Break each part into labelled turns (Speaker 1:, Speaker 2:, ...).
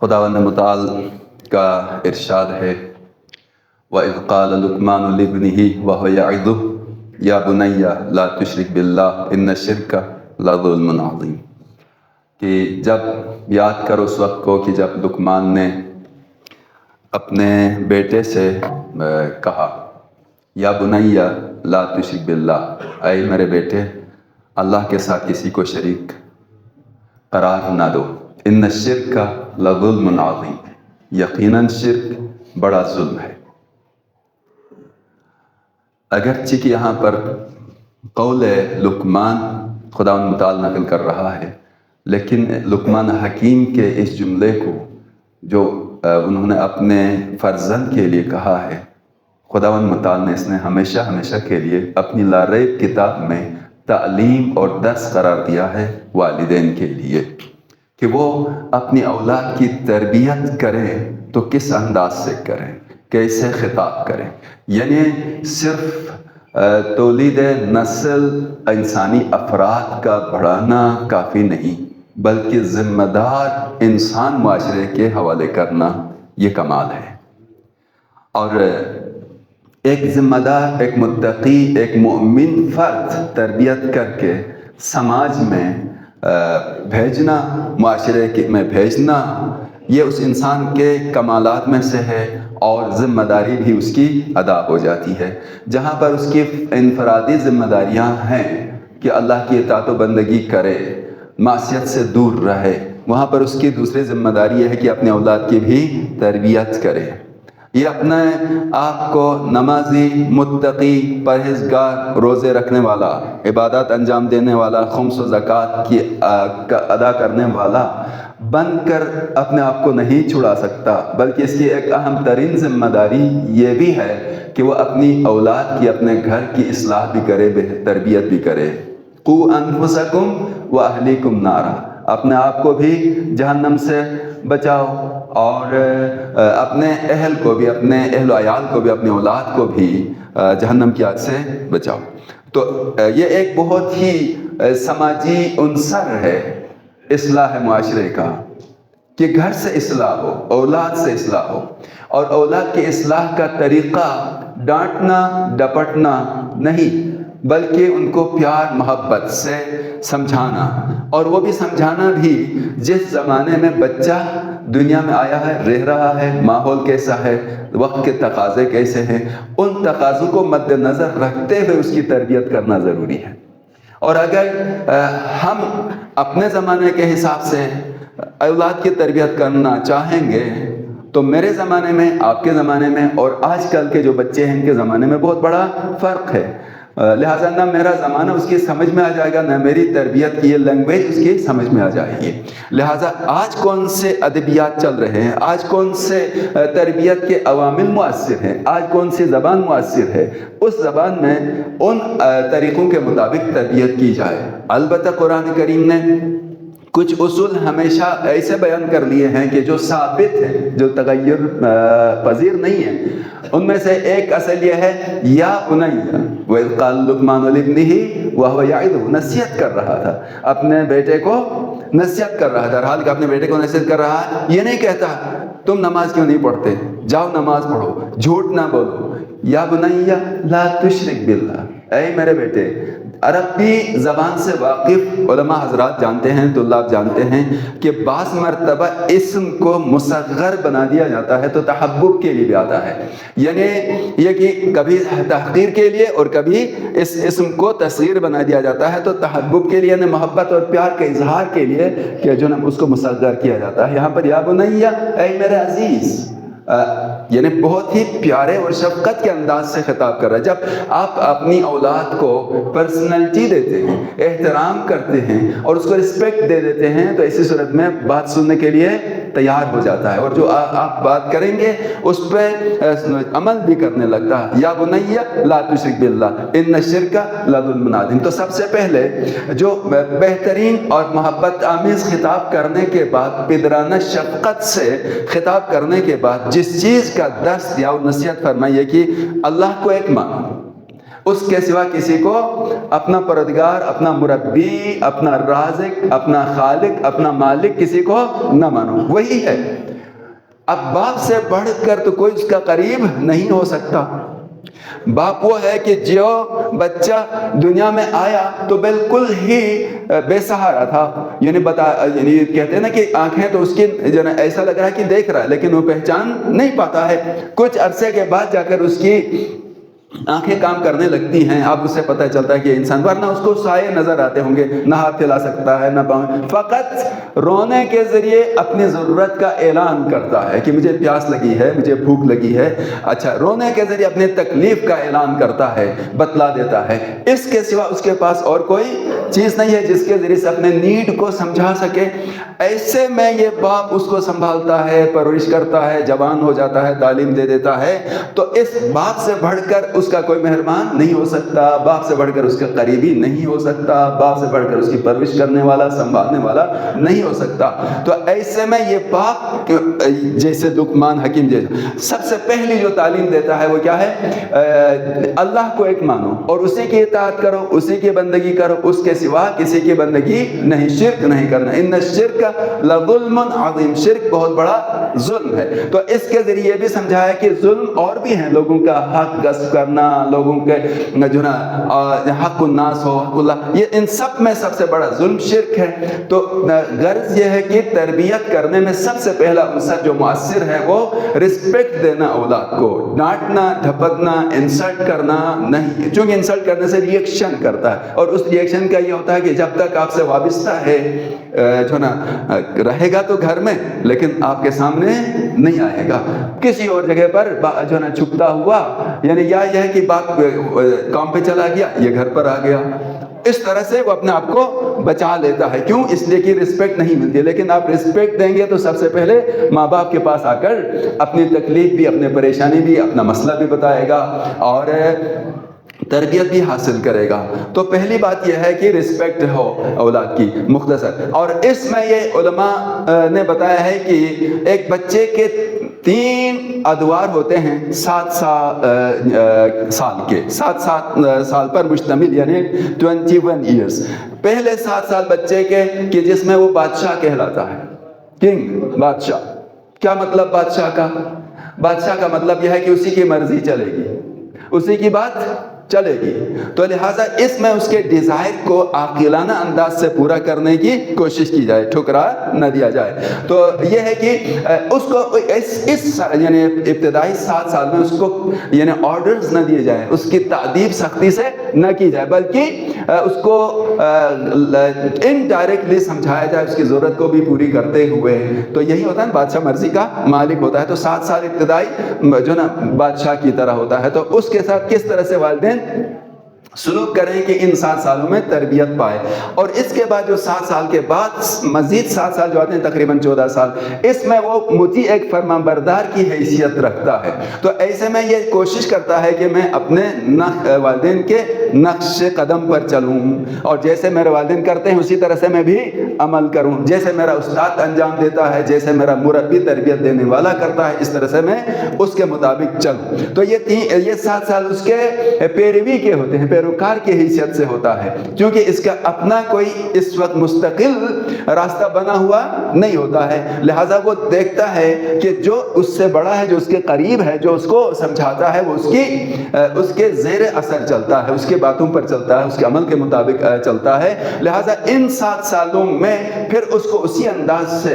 Speaker 1: خداوند متعال کا ارشاد ہے وَإِذْ قَالَ لُقْمَانُ لِابْنِهِ وَهُوَ يَعِظُهُ يَا بُنَيَّ لَا تُشْرِكْ بِاللَّهِ إِنَّ الشِّرْكَ لَظُلْمٌ عَظِيمٌ، کہ جب یاد کرو اس وقت کو کہ جب لقمان نے اپنے بیٹے سے کہا یا بنیّ لا تشرک باللہ، اے میرے بیٹے اللہ کے ساتھ کسی کو شریک قرار نہ دو، ان الشرک لظلم عظیم، یقیناً شرک بڑا ظلم ہے۔ اگرچہ کہ یہاں پر قول لقمان خداوند متعال نقل کر رہا ہے، لیکن لقمان حکیم کے اس جملے کو جو انہوں نے اپنے فرزند کے لیے کہا ہے، خداوند متعال نے اس نے ہمیشہ کے لیے اپنی لا ریب کتاب میں تعلیم اور درس قرار دیا ہے والدین کے لیے، کہ وہ اپنی اولاد کی تربیت کریں تو کس انداز سے کریں، کیسے خطاب کریں۔ یعنی صرف تولید نسل انسانی افراد کا بڑھانا کافی نہیں، بلکہ ذمہ دار انسان معاشرے کے حوالے کرنا یہ کمال ہے۔ اور ایک ذمہ دار، ایک متقی، ایک مومن فرد تربیت کر کے سماج میں بھیجنا، معاشرے میں بھیجنا، یہ اس انسان کے کمالات میں سے ہے، اور ذمہ داری بھی اس کی ادا ہو جاتی ہے۔ جہاں پر اس کی انفرادی ذمہ داریاں ہیں کہ اللہ کی اطاعت و بندگی کرے، معصیت سے دور رہے، وہاں پر اس کی دوسری ذمہ داری یہ ہے کہ اپنے اولاد کی بھی تربیت کرے۔ یہ اپنے آپ کو نمازی، متقی، پرہیزگار، روزے رکھنے والا، عبادات انجام دینے والا، خمس و زکوٰۃ کی ادا کرنے والا بن کر اپنے آپ کو نہیں چھڑا سکتا، بلکہ اس کی ایک اہم ترین ذمہ داری یہ بھی ہے کہ وہ اپنی اولاد کی، اپنے گھر کی اصلاح بھی کرے، تربیت بھی کرے۔ قُوْ أَنفُسَكُمْ وَأَهْلِيكُمْ نَارًا، اپنے آپ کو بھی جہنم سے بچاؤ، اور اپنے اہل کو بھی، اپنے اہل و عیال کو بھی، اپنے اولاد کو بھی جہنم کی آگ سے بچاؤ۔ تو یہ ایک بہت ہی سماجی عنصر ہے اصلاح معاشرے کا، کہ گھر سے اصلاح ہو، اولاد سے اصلاح ہو، اور اولاد کی اصلاح کا طریقہ ڈانٹنا ڈپٹنا نہیں، بلکہ ان کو پیار محبت سے سمجھانا، اور وہ بھی سمجھانا بھی جس زمانے میں بچہ دنیا میں آیا ہے، رہ رہا ہے، ماحول کیسا ہے، وقت کے تقاضے کیسے ہیں، ان تقاضوں کو مد نظر رکھتے ہوئے اس کی تربیت کرنا ضروری ہے۔ اور اگر ہم اپنے زمانے کے حساب سے اولاد کی تربیت کرنا چاہیں گے تو میرے زمانے میں، آپ کے زمانے میں، اور آج کل کے جو بچے ہیں ان کے زمانے میں بہت بڑا فرق ہے۔ لہٰذا نہ میرا زمانہ اس کی سمجھ میں آ جائے گا، نہ میری تربیت کی یہ لینگویج اس کی سمجھ میں آ جائے گی۔ لہٰذا آج کون سے ادبیات چل رہے ہیں، آج کون سے تربیت کے عوامل مؤثر ہیں، آج کون سی زبان مؤثر ہے، اس زبان میں ان طریقوں کے مطابق تربیت کی جائے۔ البتہ قرآن کریم نے کچھ اصول ہمیشہ ایسے بیان کر لیے ہیں کہ جو ثابت ہیں، جو تغیر پذیر نہیں ہیں۔ ان میں سے ایک اصل یہ ہے یا بنیّ، وَإِذْ قَالَ لُقْمَانُ لِابْنِهِ وَهُوَ يَعِظُهُ، نصیحت کر رہا تھا اپنے بیٹے کو، نصیحت کر رہا تھا، حال کہ اپنے بیٹے کو نصیحت کر رہا ہے، یہ نہیں کہتا تم نماز کیوں نہیں پڑھتے، جاؤ نماز پڑھو، جھوٹ نہ بولو، یا بنیّ لا تشرک باللہ، اے میرے بیٹے۔ عربی زبان سے واقف علماء حضرات جانتے ہیں، طلاب جانتے ہیں کہ بعض مرتبہ اسم کو مصغر بنا دیا جاتا ہے تو تحبب کے لیے بھی آتا ہے، یعنی یہ کہ کبھی تحقیر کے لیے اور کبھی اس اسم کو تصغیر بنا دیا جاتا ہے تو تحبب کے لیے، یعنی محبت اور پیار کے اظہار کے لیے کہ جو اس کو مصغر کیا جاتا ہے۔ یہاں پر یا بنیّ، اے میرے عزیز، یعنی بہت ہی پیارے اور شفقت کے انداز سے خطاب کر رہا ہے۔ جب آپ اپنی اولاد کو پرسنالٹی دیتے ہیں، احترام کرتے ہیں اور اس کو رسپیکٹ دے دیتے ہیں تو ایسی صورت میں بات سننے کے لیے تیار ہو جاتا ہے، اور جو آپ بات کریں گے اس پہ عمل بھی کرنے لگتا ہے۔ یا بنیّ لا تشرک باللہ ان الشرک لظلم عظیم۔ تو سب سے پہلے جو بہترین اور محبت آمیز خطاب کرنے کے بعد، پدرانہ شفقت سے خطاب کرنے کے بعد جس چیز کا درس دیا اور نصیحت فرمائی ہے کہ اللہ کو ایک مانو، اس کے سوا کسی کو اپنا پروردگار، اپنا مربی، اپنا رازق، اپنا خالق، اپنا مالک کسی کو نہ مانو، وہی ہے۔ اب باپ سے بڑھ کر تو کوئی اس کا قریب نہیں ہو سکتا۔ باپ وہ ہے کہ جو بچہ دنیا میں آیا تو بالکل ہی بے سہارا تھا، یعنی کہتے ہیں نا کہ آنکھیں تو اس کی جو نا ایسا لگ رہا ہے کہ دیکھ رہا ہے لیکن وہ پہچان نہیں پاتا ہے۔ کچھ عرصے کے بعد جا کر اس کی آنکھیں کام کرنے لگتی ہیں، اب اسے پتہ چلتا ہے کہ انسان، ورنہ اس کو سائے نظر آتے ہوں گے، نہ ہاتھ ہلا سکتا ہے نہ پاؤں، فقط رونے کے ذریعے اپنی ضرورت کا اعلان کرتا ہے کہ مجھے پیاس لگی ہے، مجھے بھوک لگی ہے۔ اچھا، رونے کے ذریعے اپنی تکلیف کا اعلان کرتا ہے، بتلا دیتا ہے۔ اس کے سوا اس کے پاس اور کوئی چیز نہیں ہے جس کے ذریعے سے اپنے نیڈ کو سمجھا سکے۔ ایسے میں یہ باپ اس کو سنبھالتا ہے، پرورش کرتا ہے، جوان ہو جاتا ہے، تعلیم دے دیتا ہے۔ تو اس باپ سے بڑھ کر اس کا کوئی مہربان نہیں ہو سکتا، باپ سے بڑھ کر اس کا قریبی نہیں ہو سکتا، باپ سے بڑھ کر اس کی پرورش کرنے والا، سنبھالنے والا نہیں ہو سکتا۔ تو ایسے میں یہ باپ جیسے لقمان حکیم جیسے سب سے پہلی جو تعلیم دیتا ہے وہ کیا ہے؟ اللہ کو ایک مانو اور اسی کی اطاعت کرو، اسی کی بندگی کرو، اس کے سوا کسی کی بندگی نہیں، شرک نہیں کرنا۔ ان الشرک لظلم عظیم، شرک بہت بڑا ظلم ہے۔ تو اس کے ذریعے بھی سمجھایا کہ ظلم اور بھی ہیں، لوگوں کا حق غصب کرنا، لوگوں کے جو نا حق الناس ہو، حق اللہ، یہ ان سب میں سب سے بڑا ظلم شرک ہے۔ تو غرض یہ ہے کہ تربیت کرنے میں سب سے پہلا عنصر جو مؤثر ہے وہ رسپیکٹ دینا اولاد کو، ڈانٹنا، دھپکنا، انسلٹ کرنا نہیں، چونکہ انسلٹ کرنے سے ریئیکشن کرتا ہے، اور اس ریئیکشن کا یہ ہوتا ہے کہ جب تک آپ سے وابستہ ہے جو نا رہے گا تو گھر میں، لیکن آپ کے سامنے نہیں آئے گا، کسی اور جگہ پر جو نا چھپتا ہوا، یعنی یہ ہے کہ باپ کام پہ چلا گیا، یہ گھر پر آ گیا، اس طرح سے وہ اپنے آپ کو بچا لیتا ہے۔ کیوں؟ اس لیے کہ رسپیکٹ نہیں ملتی۔ لیکن آپ رسپیکٹ دیں گے تو سب سے پہلے ماں باپ کے پاس آ کر اپنی تکلیف بھی، اپنی پریشانی بھی، اپنا مسئلہ بھی بتائے گا اور تربیت بھی حاصل کرے گا۔ تو پہلی بات یہ ہے کہ رسپیکٹ ہو اولاد کی، مختصر۔ اور اس میں یہ علماء نے بتایا ہے کہ ایک بچے کے 3 ادوار ہوتے ہیں 7 سال کے، 7 سال پر مشتمل، یعنی 21 ایئرز۔ پہلے 7 سال بچے کے کہ جس میں وہ بادشاہ کہلاتا ہے، کنگ، بادشاہ۔ کیا مطلب بادشاہ کا؟ بادشاہ کا مطلب یہ ہے کہ اسی کی مرضی چلے گی، اسی کی بات چلے گی۔ تو لہٰذا اس میں اس کے ڈیزائر کو عاقلانہ انداز سے پورا کرنے کی کوشش کی جائے، ٹھکرا نہ دیا جائے۔ تو یہ ہے کہ اس کو اس یعنی ابتدائی 7 سال میں اس کو یعنی آرڈرز نہ دیے جائیں، اس کی تعدیب سختی سے نہ کی جائے، بلکہ اس کو انڈائریکٹلی سمجھایا جائے، اس کی ضرورت کو بھی پوری کرتے ہوئے۔ تو یہی ہوتا ہے، بادشاہ مرضی کا مالک ہوتا ہے۔ تو 7 سال ابتدائی جو نا بادشاہ کی طرح ہوتا ہے۔ تو اس کے ساتھ کس طرح سے والدین سلوک کریں کہ ان 7 سالوں میں تربیت پائے۔ اور اس کے بعد جو 7 سال کے بعد مزید 7 سال جو آتے ہیں، تقریباً 14 سال، اس میں وہ مطیع، ایک فرمانبردار کی حیثیت رکھتا ہے۔ تو ایسے میں یہ کوشش کرتا ہے کہ میں اپنے والدین کے نقش قدم پر چلوں، اور جیسے میرے والدین کرتے ہیں اسی طرح سے میں بھی عمل کروں، جیسے میرا استاد انجام دیتا ہے، جیسے میرا مربی تربیت دینے والا کرتا ہے، اس طرح سے میں اس کے مطابق چلوں۔ تو یہ 7 سال اس کے پیروی کے ہوتے ہیں، پیروکار کی حیثیت سے ہوتا ہے، کیونکہ اس کا اپنا کوئی اس وقت مستقل راستہ بنا ہوا نہیں ہوتا ہے۔ لہٰذا وہ دیکھتا ہے کہ جو اس سے بڑا ہے، جو اس کے قریب ہے، جو اس کو سمجھاتا ہے، وہ اس کے زیر اثر چلتا ہے، اس کے باتوں پر چلتا ہے، اس کے عمل کے مطابق چلتا ہے۔ لہٰذا ان 7 سالوں میں پھر اس کو اسی انداز سے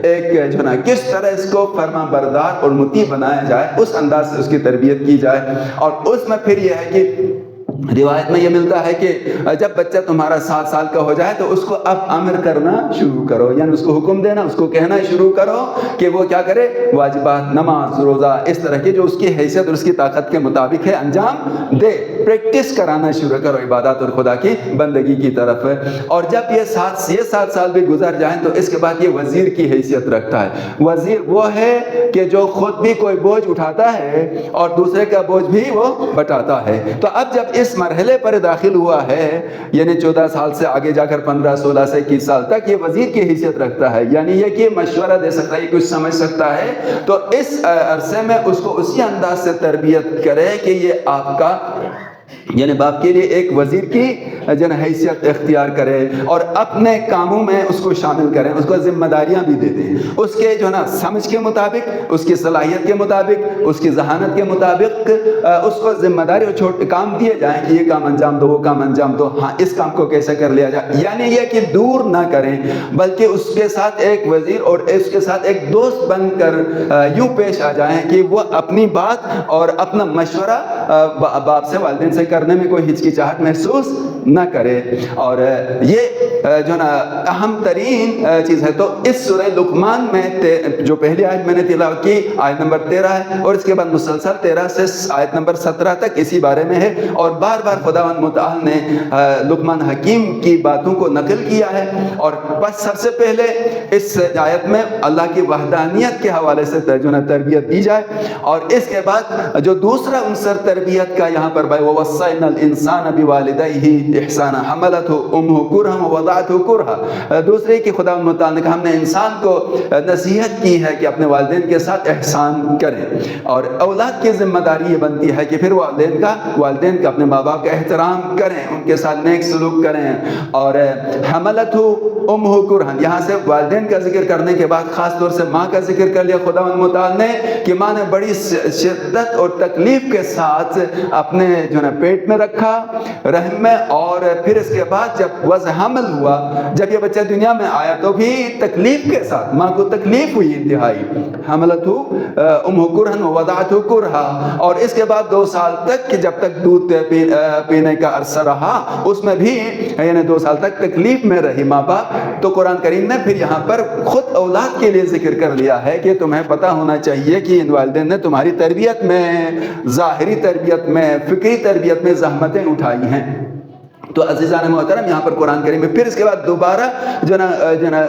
Speaker 1: ایک جو نا کس طرح اس کو فرما بردار اور مطیع بنایا جائے، اس انداز سے اس کی تربیت کی جائے۔ اور اس میں پھر یہ ہے کہ روایت میں یہ ملتا ہے کہ جب بچہ تمہارا 7 سال کا ہو جائے تو اس کو اب امر کرنا شروع کرو، یعنی اس کو حکم دینا، اس کو کہنا شروع کرو کہ وہ کیا کرے، واجبات، نماز، روزہ، اس طرح کی جو اس کی حیثیت اور اس کی طاقت کے مطابق ہے انجام دے، پریکٹس کرانا شروع کرو عبادات اور خدا کی بندگی کی طرف۔ اور جب یہ 7 سال بھی گزر جائیں تو اس کے بعد یہ وزیر کی حیثیت رکھتا ہے۔ وزیر وہ ہے کہ جو خود بھی کوئی بوجھ اٹھاتا ہے اور دوسرے کا بوجھ بھی وہ بٹاتا ہے۔ تو اب جب اس مرحلے پر داخل ہوا ہے، یعنی 14 سال سے آگے جا کر 15، 16 سے 21 سال تک، یہ وزیر کی حیثیت رکھتا ہے، یعنی یہ کہ مشورہ دے سکتا ہے، یہ کچھ سمجھ سکتا ہے۔ تو اس عرصے میں اس کو اسی انداز سے تربیت کرے کہ یہ آپ کا یعنی باپ کے لیے ایک وزیر کی جو حیثیت اختیار کرے اور اپنے کاموں میں اس کو شامل کریں، اس کو ذمہ داریاں بھی دے دیں، اس کے جو نا سمجھ کے مطابق، اس کی صلاحیت کے مطابق، اس کی ذہانت کے مطابق اس کو ذمہ داری اور چھوٹے کام دیے جائیں کہ یہ کام انجام دو، وہ کام انجام دو، ہاں اس کام کو کیسے کر لیا جائے۔ یعنی یہ کہ دور نہ کریں بلکہ اس کے ساتھ ایک وزیر اور اس کے ساتھ ایک دوست بن کر یوں پیش آ جائیں کہ وہ اپنی بات اور اپنا مشورہ باپ سے، والدین سے کرنے میں کوئی ہچکچاہٹ محسوس نہ کرے۔ اور یہ جو نا اہم ترین چیز ہے۔ تو اس سورہ لقمان میں جو پہلی آیت میں نے تلاوت کی آیت نمبر 13 ہے، اور اس کے بعد مسلسل 13 سے آیت نمبر 17 تک اسی بارے میں ہے، اور بار بار خداوند متعال نے لقمان حکیم کی باتوں کو نقل کیا ہے۔ اور بس سب سے پہلے اس آیت میں اللہ کی وحدانیت کے حوالے سے جو نا تربیت دی جائے، اور اس کے بعد جو دوسرا عنصر تربیت کا یہاں پر وَوَصَّيْنَا الْإِنسَانَ بِوَالِدَيْهِ إِحْسَانًا حَمَلَتْهُ أُمُّهُ كُرْهًا وَوَضَعَتْهُ كُرْهًا۔ دوسرے کی خدا متعال نے کہا ہم نے انسان کو نصیحت کی ہے کہ اپنے والدین کے ساتھ احسان کریں، اور اولاد کی ذمہ داری یہ بنتی ہے کہ پھر والدین کا اپنے ماں باپ کا احترام کریں، ان کے ساتھ نیک سلوک کریں۔ اور حملتہ امہ کرہن، یہاں سے والدین کا ذکر کرنے کے بعد خاص طور سے ماں کا ذکر کر لیا خداوند متعال نے کہ ماں نے بڑی شدت اور تکلیف کے ساتھ اپنے جو نا پیٹ میں رکھا رحم میں، اور پھر اس کے بعد جب وضع حمل ہوا، جب یہ بچہ دنیا میں آیا تو بھی تکلیف کے ساتھ ماں کو تکلیف ہوئی انتہائی۔ حملتہ امہ کرہن ووضعتہ کرہا، اور اس کے بعد 2 سال تک جب تک دودھ پینے کا عرصہ رہا اس میں بھی یعنی 2 سال تک تکلیف میں رہی ماں باپ۔ تو قرآن کریم نے پھر یہاں پر خود اولاد کے لیے ذکر کر لیا ہے کہ تمہیں پتہ ہونا چاہیے کہ ان والدین نے تمہاری تربیت میں، ظاہری تربیت میں، فکری تربیت میں زحمتیں اٹھائی ہیں۔ تو عزیزان محترم یہاں پر قرآن کریم میں پھر اس کے بعد دوبارہ جو نا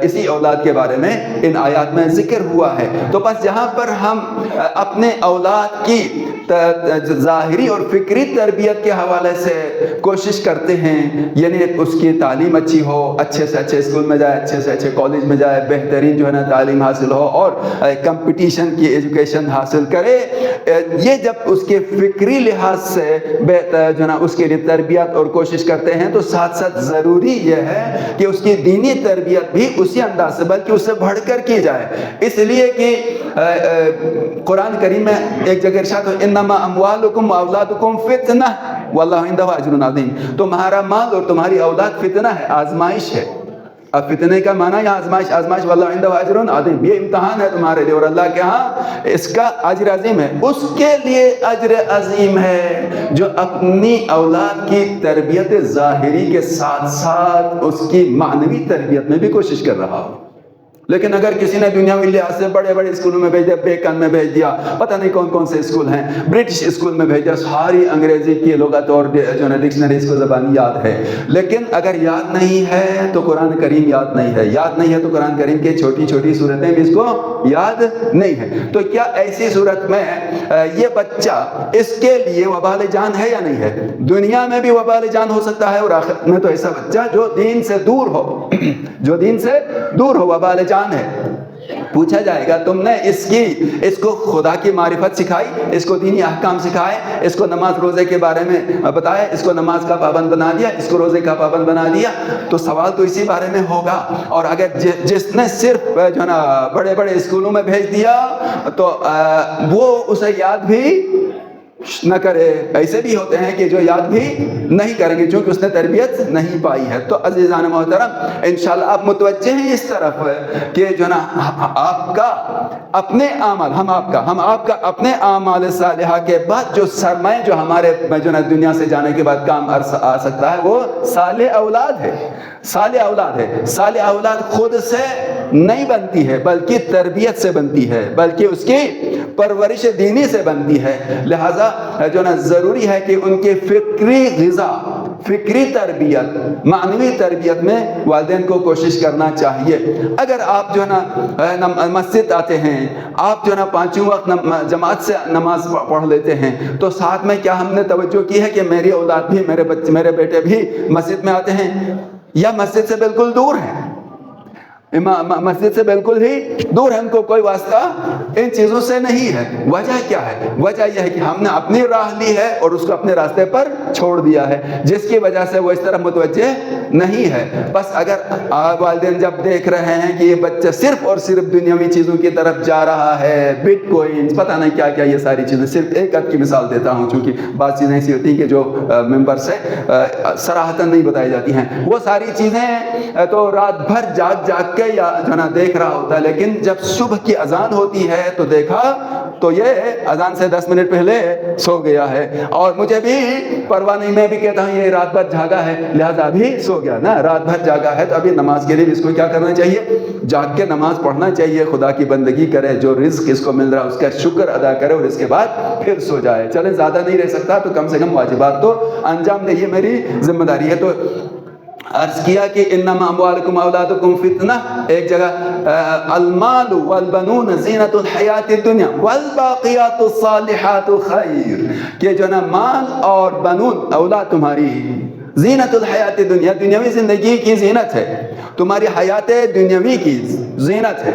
Speaker 1: اسی اولاد کے بارے میں ان آیات میں ذکر ہوا ہے۔ تو بس جہاں پر ہم اپنے اولاد کی ظاہری اور فکری تربیت کے حوالے سے کوشش کرتے ہیں، یعنی اس کی تعلیم اچھی ہو، اچھے سے اچھے اسکول میں جائے، اچھے سے اچھے کالج میں جائے، بہترین جو ہے نا تعلیم حاصل ہو اور کمپٹیشن کی ایجوکیشن حاصل کرے، یہ جب اس کے فکری لحاظ سے جو نا اس کے لیے تربیت اور کوشش کرتے ہیں، تو ساتھ ساتھ ضروری یہ ہے کہ اس کی دینی تربیت بھی اسی انداز سے بلکہ اس سے بڑھ کر کی جائے۔ اس لیے کہ قرآن کریم میں ایک جگہ ارشاد ہے انما اموالکم واولادکم فتنہ واللہ عندہ اجر عظیم، تمہارا مال اور تمہاری اولاد فتنہ ہے، آزمائش ہے۔ اب فتنے کا معنی یا آزمائش واللہ عندہ اجر عظیم، یہ امتحان ہے تمہارے لیے اور اللہ کے ہاں اس کا اجر عظیم ہے۔ اس کے لیے اجر عظیم ہے جو اپنی اولاد کی تربیت ظاہری کے ساتھ ساتھ اس کی معنوی تربیت میں بھی کوشش کر رہا ہو۔ لیکن اگر کسی نے دنیاوی لحاظ سے بڑے بڑے اسکولوں میں بھیج دیا، بیکن میں بھیج دیا، پتہ نہیں کون کون سے اسکول ہیں، برٹش اسکول میں بھیج دیا، ساری انگریزی کی لغت اور جو ہے ڈکشنریز کو زبانی یاد ہے، لیکن اگر یاد نہیں ہے تو قرآن کریم یاد نہیں ہے، یاد نہیں ہے تو قرآن کریم کی چھوٹی چھوٹی صورتیں بھی اس کو یاد نہیں ہے، تو کیا ایسی صورت میں یہ بچہ اس کے لیے وبال جان ہے یا نہیں ہے؟ دنیا میں بھی وبال جان ہو سکتا ہے اور آخرت میں تو ایسا بچہ جو دین سے دور ہو جو دین سے دور ہو وبال جان ہے۔ پوچھا جائے گا تم نے اس کو خدا کی معرفت سکھائی، اس کو دینی احکام سکھائے، اس کو نماز روزے کے بارے میں بتایا، اس کو نماز کا پابند بنا دیا، اس کو روزے کا پابند بنا دیا، تو سوال تو اسی بارے میں ہوگا۔ اور اگر جس نے صرف جو ہے نا بڑے بڑے اسکولوں میں بھیج دیا تو وہ اسے یاد بھی نہ کرے، ایسے بھی ہوتے ہیں کہ جو یاد بھی نہیں کریں گے چونکہ اس نے تربیت نہیں پائی ہے۔ تو عزیزان محترم انشاءاللہ آپ متوجہ ہیں اس طرف کہ جو نا آپ کا اپنے اعمال، ہم آپ کا اپنے اعمال صالحہ کے بعد جو سرمایہ جو ہمارے جو نا دنیا سے جانے کے بعد کام آ سکتا ہے وہ صالح اولاد ہے، صالح اولاد ہے۔ صالح اولاد خود سے نہیں بنتی ہے بلکہ تربیت سے بنتی ہے، بلکہ اس کی پرورش دینی سے بنتی ہے۔ لہذا جو نا ضروری ہے کہ ان کے فکری غذا، فکری تربیت، معنوی تربیت میں والدین کو کوشش کرنا چاہیے۔ اگر آپ جو ہے نا مسجد آتے ہیں، آپ جو ہے نا 5 وقت جماعت سے نماز پڑھ لیتے ہیں، تو ساتھ میں کیا ہم نے توجہ کی ہے کہ میری اولاد بھی، میرے بیٹے بھی مسجد میں آتے ہیں یا مسجد سے بالکل دور ہیں؟ مسجد سے بالکل ہی دور ہے، ان کو کوئی واسطہ ان چیزوں سے نہیں ہے۔ وجہ کیا ہے؟ وجہ یہ ہے کہ ہم نے اپنی راہ لی ہے اور اس کو اپنے راستے پر چھوڑ دیا ہے، جس کی وجہ سے وہ اس طرح متوجہ نہیں ہے۔ بس اگر والدین جب دیکھ رہے ہیں کہ یہ بچہ صرف اور صرف دنیاوی چیزوں کی طرف جا رہا ہے، بٹ کوئنز، پتہ نہیں کیا کیا، یہ ساری چیزیں، صرف ایک کی مثال دیتا ہوں چونکہ بعض چیزیں ایسی ہوتی ہیں کہ جو ممبر سے صراحتاً نہیں بتائی جاتی ہیں، وہ ساری چیزیں تو رات بھر جاگ جاگ کے یا جو نا دیکھ رہا ہوتا ہے، لیکن جب صبح کی اذان ہوتی ہے تو دیکھا تو یہ اذان سے 10 منٹ پہلے سو گیا ہے، اور مجھے بھی پرواہ نہیں، میں بھی کہتا ہوں یہ رات بھر جاگا ہے لہذا ابھی سو گیا نا، رات بھر جاگا ہے تو ابھی نماز کے لیے اس کو کیا کرنا چاہیے؟ جاگ کے نماز پڑھنا چاہیے، خدا کی بندگی کرے، جو رزق اس کو مل رہا ہے اس کا شکر ادا کرے اور اس کے بعد پھر سو جائے۔ چلے زیادہ نہیں رہ سکتا تو کم سے کم واجبات تو انجام دے، یہ میری ذمہ داری ہے۔ تو عرض کیا کہ انما اموالکم اولادکم فتنہ، ایک جگہ المال والبنون زینت الحیات الدنیا والباقیات الصالحات خیر، کہ جو نا مال اور بنون اولاد تمہاری زینت الحیات دنیا، دنیاوی زندگی کی زینت ہے، تمہاری حیات دنیاوی کی زینت ہے۔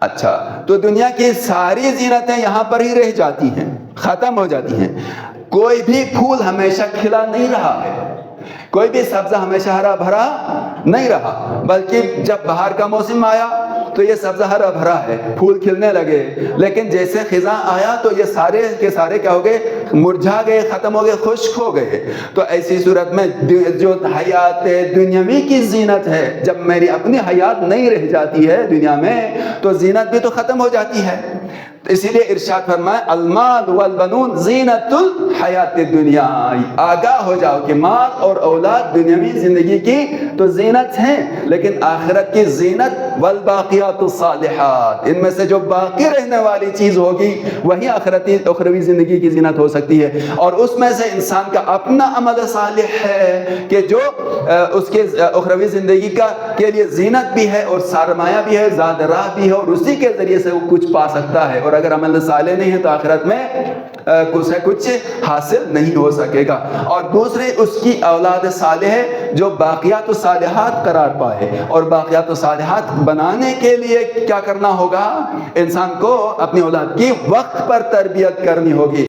Speaker 1: اچھا، تو دنیا کی ساری زینتیں یہاں پر ہی رہ جاتی ہیں، ختم ہو جاتی ہیں۔ کوئی بھی پھول ہمیشہ کھلا نہیں رہا ہے، کوئی بھی سبزہ ہمیشہ ہرا بھرا نہیں رہا، بلکہ جب بہار کا موسم آیا تو یہ سبزہ ہرا بھرا ہے، پھول کھلنے لگے، لیکن جیسے خزاں آیا تو یہ سارے کے سارے کیا ہو گئے؟ مرجھا گئے، ختم ہو گئے، خشک ہو گئے۔ تو ایسی صورت میں جو حیات دنیاوی کی زینت ہے، جب میری اپنی حیات نہیں رہ جاتی ہے دنیا میں تو زینت بھی تو ختم ہو جاتی ہے۔ اسی لیے ارشاد فرمائے المال والبنون زینت الحیات الدنیا، آگاہ ہو جاؤ کہ مال اور اولاد دنیاوی زندگی کی تو زینت ہیں، لیکن آخرت کی زینت والباقیات الصالحات، ان میں سے جو باقی رہنے والی چیز ہوگی وہی اخروی زندگی کی زینت ہو سکتی ہے، اور اس میں سے انسان کا اپنا عمل صالح ہے کہ جو اس کے اخروی زندگی کے لیے زینت بھی ہے اور سرمایہ بھی ہے، زاد راہ بھی ہے، اور اسی کے ذریعے سے وہ کچھ پا سکتا ہے، اور اگر عمل صالح نہیں ہے تو آخرت میں کچھ حاصل نہیں ہو سکے گا۔ اور دوسرے اس کی اولاد صالح جو باقیات الصالحات قرار پائے، اور باقیات الصالحات بنانے کے لیے کیا کرنا ہوگا؟ انسان کو اپنی اولاد کی وقت پر تربیت کرنی ہوگی۔